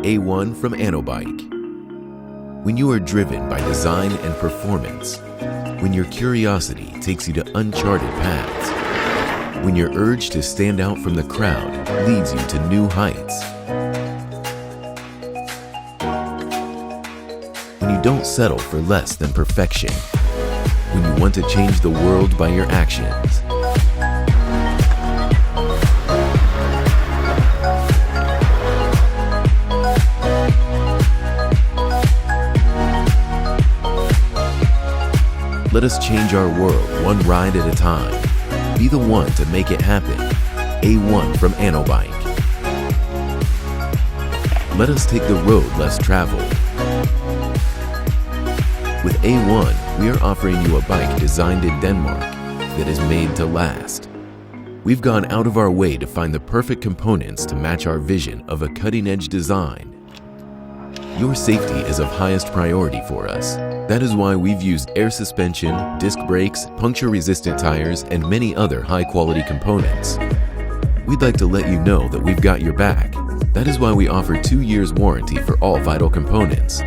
A1 from ANNOBIKE. When you are driven by design and performance, when your curiosity takes you to uncharted paths, when your urge to stand out from the crowd leads you to new heights, when you don't settle for less than perfection, when you want to change the world by your actions, let us change our world one ride at a time. Be the one to make it happen. A1 from ANNOBIKE. Let us take the road less traveled. With A1, we are offering you a bike designed in Denmark that is made to last. We've gone out of our way to find the perfect components to match our vision of a cutting-edge design. Your safety is of highest priority for us. That is why we've used air suspension, disc brakes, puncture-resistant tires, and many other high-quality components. We'd like to let you know that we've got your back. That is why we offer 2 years warranty for all vital components.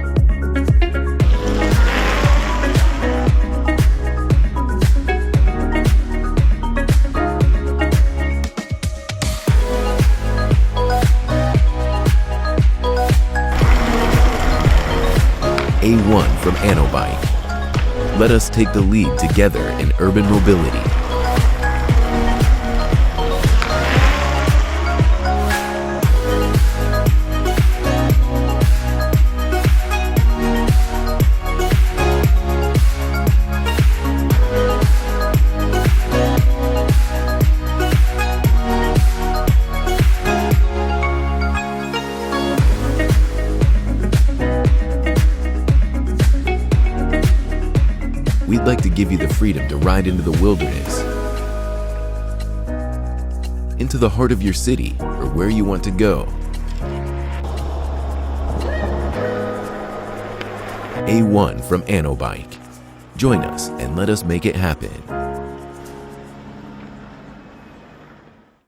A1 from ANNOBIKE. Let us take the lead together in urban mobility. We'd like to give you the freedom to ride into the wilderness, into the heart of your city, or where you want to go. A1 from ANNOBIKE. Join us and let us make it happen.